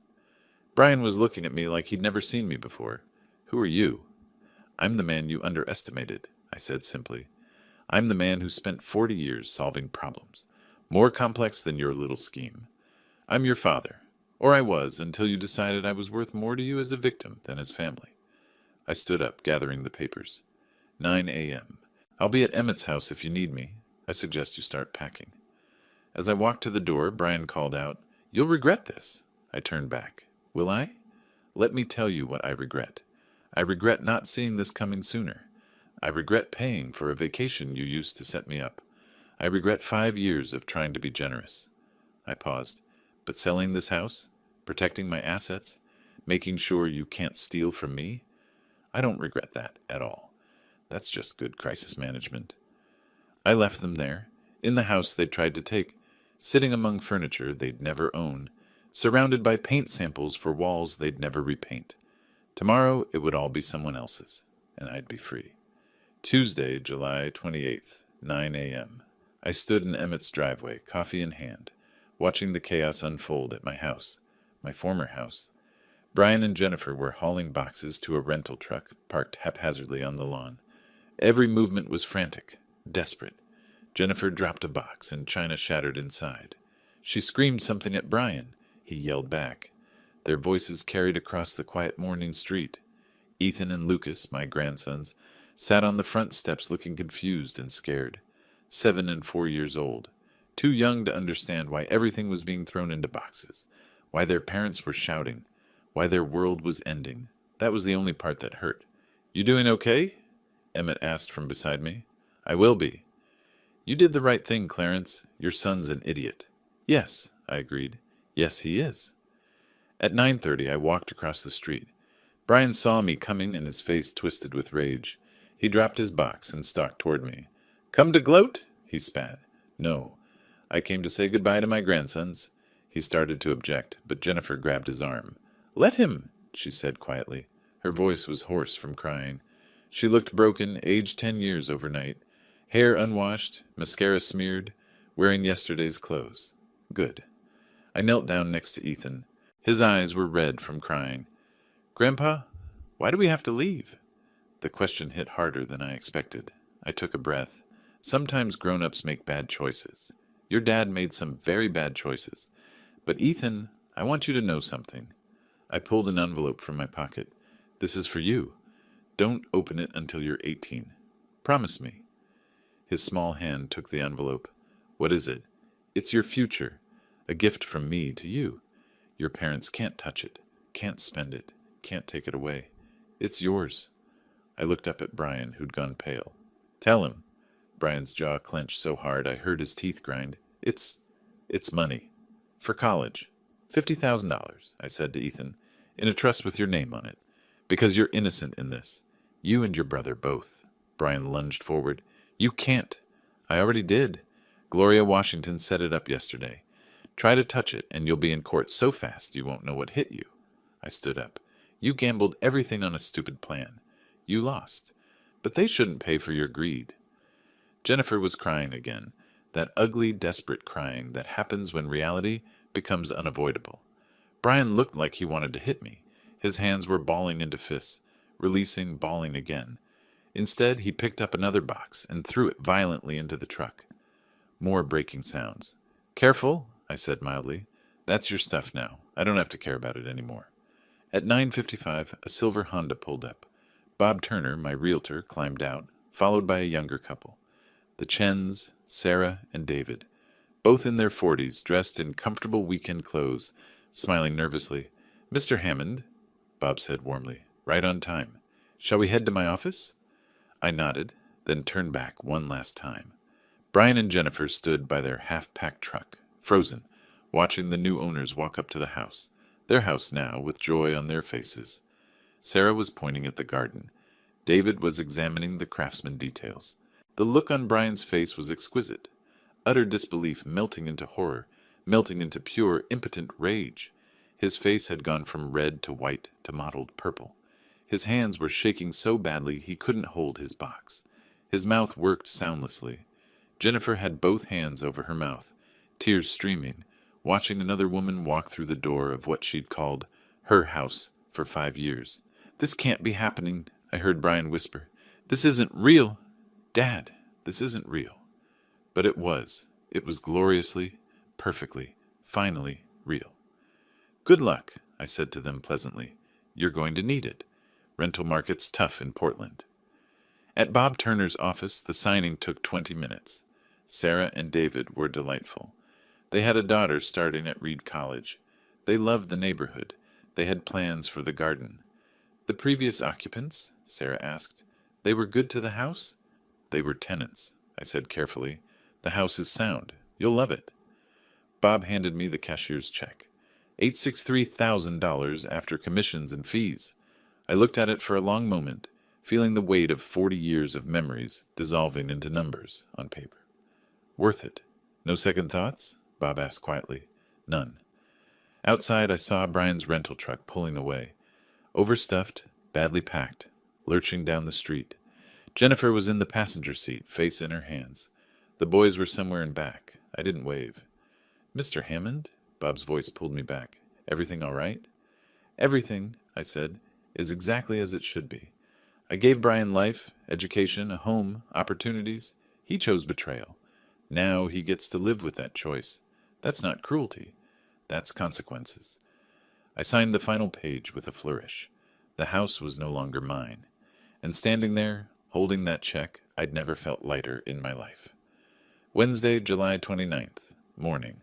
Brian was looking at me like he'd never seen me before. Who are you? I'm the man you underestimated, I said simply. I'm the man who spent 40 years solving problems, more complex than your little scheme. I'm your father, or I was until you decided I was worth more to you as a victim than as family. I stood up, gathering the papers. 9 a.m. I'll be at Emmett's house if you need me. I suggest you start packing. As I walked to the door, Brian called out, You'll regret this. I turned back. Will I? Let me tell you what I regret. I regret not seeing this coming sooner. I regret paying for a vacation you used to set me up. I regret 5 years of trying to be generous. I paused. But selling this house? Protecting my assets? Making sure you can't steal from me? I don't regret that at all. That's just good crisis management. I left them there, in the house they'd tried to take, sitting among furniture they'd never own, surrounded by paint samples for walls they'd never repaint. Tomorrow it would all be someone else's, and I'd be free. Tuesday, July 28th, 9 a.m. I stood in Emmett's driveway, coffee in hand, watching the chaos unfold at my house, my former house. Brian and Jennifer were hauling boxes to a rental truck parked haphazardly on the lawn. Every movement was frantic, desperate. Jennifer dropped a box, and china shattered inside. She screamed something at Brian. He yelled back. Their voices carried across the quiet morning street. Ethan and Lucas, my grandsons, sat on the front steps looking confused and scared. 7 and 4 years old. Too young to understand why everything was being thrown into boxes, why their parents were shouting, why their world was ending. That was the only part that hurt. You doing okay? Emmett asked from beside me. I will be. You did the right thing, Clarence. Your son's an idiot. Yes, I agreed. Yes, he is. At 9:30, I walked across the street. Brian saw me coming and his face twisted with rage. He dropped his box and stalked toward me. Come to gloat? He spat. No. I came to say goodbye to my grandsons. He started to object, but Jennifer grabbed his arm. Let him, she said quietly. Her voice was hoarse from crying. She looked broken, aged 10 years overnight. Hair unwashed, mascara smeared, wearing yesterday's clothes. Good. I knelt down next to Ethan. His eyes were red from crying. Grandpa, why do we have to leave? The question hit harder than I expected. I took a breath. Sometimes grown-ups make bad choices. Your dad made some very bad choices. But Ethan, I want you to know something. I pulled an envelope from my pocket. This is for you. Don't open it until you're 18. Promise me. His small hand took the envelope. What is it? It's your future. A gift from me to you. Your parents can't touch it, can't spend it, can't take it away. It's yours. I looked up at Brian, who'd gone pale. Tell him. Brian's jaw clenched so hard I heard his teeth grind. It's money. For college. $50,000, I said to Ethan, in a trust with your name on it. Because you're innocent in this. You and your brother both. Brian lunged forward. You can't. I already did. Gloria Washington set it up yesterday. Try to touch it, and you'll be in court so fast you won't know what hit you. I stood up. You gambled everything on a stupid plan. You lost. But they shouldn't pay for your greed. Jennifer was crying again, that ugly, desperate crying that happens when reality becomes unavoidable. Brian looked like he wanted to hit me. His hands were balling into fists, releasing, balling again. Instead, he picked up another box and threw it violently into the truck. More breaking sounds. Careful, I said mildly. That's your stuff now. I don't have to care about it anymore. At 9:55, a silver Honda pulled up. Bob Turner, my realtor, climbed out, followed by a younger couple. The Chens, Sarah and David, both in their 40s, dressed in comfortable weekend clothes, smiling nervously. Mr. Hammond, Bob said warmly, right on time. Shall we head to my office? I nodded, then turned back one last time. Brian and Jennifer stood by their half-packed truck, frozen, watching the new owners walk up to the house, their house now, with joy on their faces. Sarah was pointing at the garden. David was examining the craftsman details. The look on Brian's face was exquisite, utter disbelief melting into horror, melting into pure, impotent rage. His face had gone from red to white to mottled purple. His hands were shaking so badly he couldn't hold his box. His mouth worked soundlessly. Jennifer had both hands over her mouth, tears streaming, watching another woman walk through the door of what she'd called her house for 5 years. This can't be happening, I heard Brian whisper. This isn't real. Dad, this isn't real. But it was. It was gloriously, perfectly, finally real. Good luck, I said to them pleasantly. You're going to need it. Rental market's tough in Portland. At Bob Turner's office, the signing took 20 minutes. Sarah and David were delightful. They had a daughter starting at Reed College. They loved the neighborhood. They had plans for the garden. The previous occupants? Sarah asked. They were good to the house? They were tenants, I said carefully. The house is sound. You'll love it. Bob handed me the cashier's check. $863,000 after commissions and fees. I looked at it for a long moment, feeling the weight of 40 years of memories dissolving into numbers on paper. Worth it. No second thoughts? Bob asked quietly. None. Outside, I saw Brian's rental truck pulling away. Overstuffed, badly packed, lurching down the street. Jennifer was in the passenger seat, face in her hands. The boys were somewhere in back. I didn't wave. Mr. Hammond? Bob's voice pulled me back. Everything all right? Everything, I said, is exactly as it should be. I gave Brian life, education, a home, opportunities. He chose betrayal. Now he gets to live with that choice. That's not cruelty. That's consequences. I signed the final page with a flourish. The house was no longer mine. And standing there, holding that check, I'd never felt lighter in my life. Wednesday, July 29th, morning.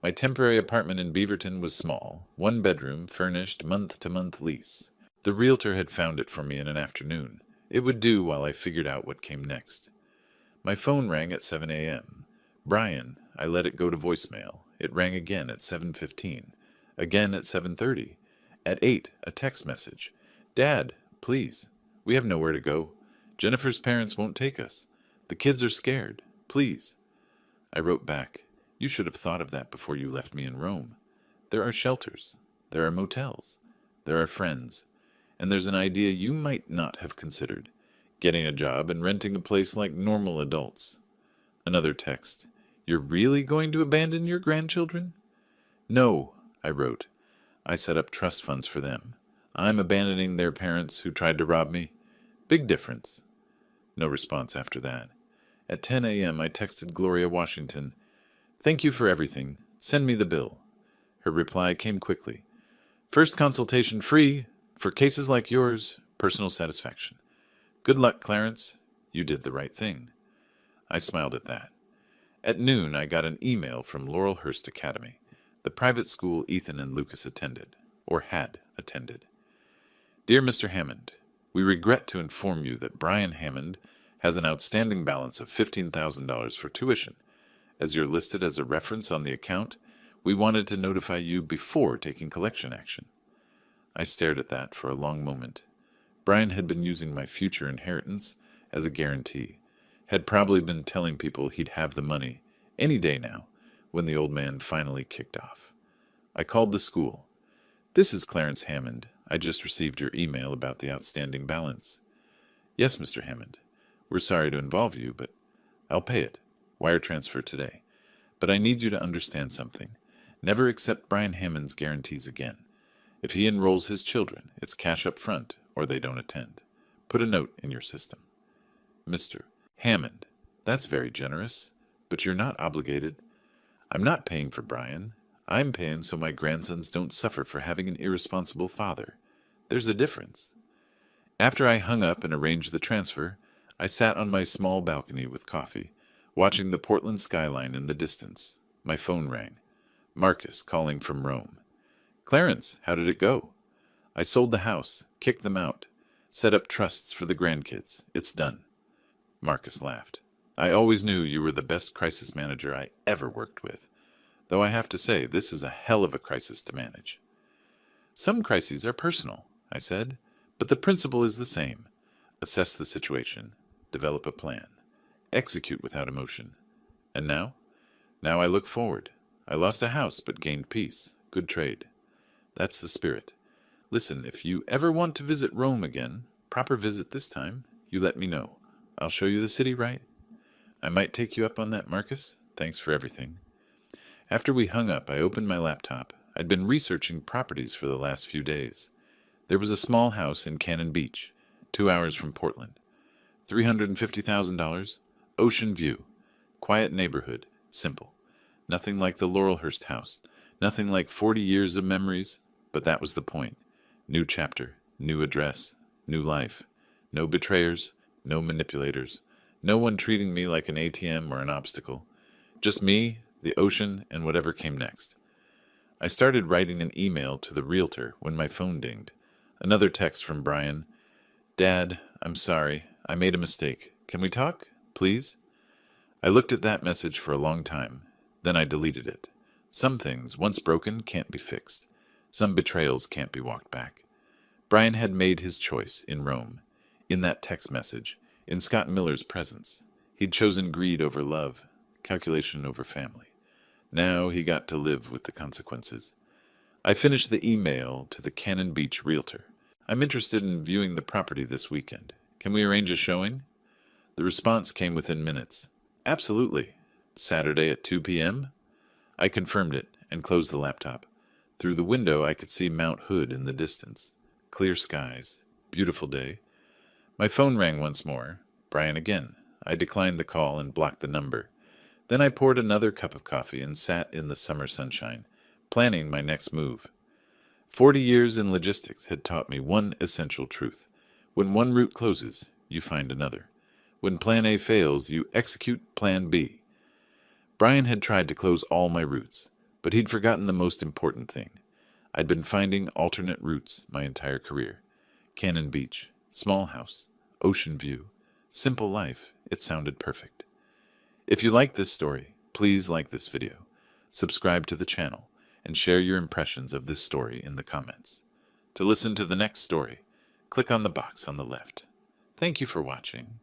My temporary apartment in Beaverton was small, 1 bedroom, furnished, month-to-month lease. The realtor had found it for me in an afternoon. It would do while I figured out what came next. My phone rang at 7 a.m. Brian, I let it go to voicemail. It rang again at 7:15, again at 7:30. At 8, a text message. Dad, please, we have nowhere to go. Jennifer's parents won't take us. The kids are scared. Please. I wrote back, you should have thought of that before you left me in Rome. There are shelters. There are motels. There are friends. And there's an idea you might not have considered. Getting a job and renting a place like normal adults. Another text. You're really going to abandon your grandchildren? No, I wrote. I set up trust funds for them. I'm abandoning their parents who tried to rob me. Big difference. No response after that. At 10 a.m. I texted Gloria Washington. Thank you for everything. Send me the bill. Her reply came quickly. First consultation free. For cases like yours, personal satisfaction. Good luck, Clarence. You did the right thing. I smiled at that. At noon, I got an email from Laurelhurst Academy, the private school Ethan and Lucas attended, or had attended. Dear Mr. Hammond, we regret to inform you that Brian Hammond has an outstanding balance of $15,000 for tuition. As you're listed as a reference on the account, we wanted to notify you before taking collection action. I stared at that for a long moment. Brian had been using my future inheritance as a guarantee, had probably been telling people he'd have the money any day now when the old man finally kicked off. I called the school. "This is Clarence Hammond. I just received your email about the outstanding balance." "Yes, Mr. Hammond. We're sorry to involve you, but I'll pay it. Wire transfer today. But I need you to understand something. Never accept Brian Hammond's guarantees again. If he enrolls his children, it's cash up front, or they don't attend. Put a note in your system." "Mr. Hammond, that's very generous, but you're not obligated. I'm not paying for Brian. I'm paying so my grandsons don't suffer for having an irresponsible father. There's a difference." After I hung up and arranged the transfer, I sat on my small balcony with coffee, watching the Portland skyline in the distance. My phone rang. Marcus calling from Rome. "Clarence, how did it go?" "I sold the house, kicked them out, set up trusts for the grandkids. It's done." Marcus laughed. "I always knew you were the best crisis manager I ever worked with. Though I have to say, this is a hell of a crisis to manage." "Some crises are personal," I said, "but the principle is the same. Assess the situation, develop a plan, execute without emotion. And now? Now I look forward. I lost a house but gained peace. Good trade. That's the spirit. Listen, if you ever want to visit Rome again, proper visit this time, you let me know. I'll show you the city, right? I might take you up on that, Marcus. Thanks for everything." After we hung up, I opened my laptop. I'd been researching properties for the last few days. There was a small house in Cannon Beach, 2 hours from Portland. $350,000, ocean view, quiet neighborhood, simple. Nothing like the Laurelhurst house, nothing like 40 years of memories, but that was the point. New chapter, new address, new life. No betrayers, no manipulators, no one treating me like an ATM or an obstacle. Just me, the ocean, and whatever came next. I started writing an email to the realtor when my phone dinged. Another text from Brian. "Dad, I'm sorry. I made a mistake. Can we talk? Please?" I looked at that message for a long time. Then I deleted it. Some things, once broken, can't be fixed. Some betrayals can't be walked back. Brian had made his choice in Rome, in that text message, in Scott Miller's presence. He'd chosen greed over love, calculation over family. Now he got to live with the consequences. I finished the email to the Cannon Beach realtor. "I'm interested in viewing the property this weekend. Can we arrange a showing?" The response came within minutes. "Absolutely. Saturday at 2 p.m.? I confirmed it and closed the laptop. Through the window I could see Mount Hood in the distance. Clear skies. Beautiful day. My phone rang once more. Brian again. I declined the call and blocked the number. Then I poured another cup of coffee and sat in the summer sunshine, planning my next move. 40 years in logistics had taught me one essential truth. When one route closes, you find another. When Plan A fails, you execute Plan B. Brian had tried to close all my routes, but he'd forgotten the most important thing. I'd been finding alternate routes my entire career. Cannon Beach, small house, ocean view, simple life. It sounded perfect. If you like this story, please like this video, subscribe to the channel, and share your impressions of this story in the comments. To listen to the next story, click on the box on the left. Thank you for watching.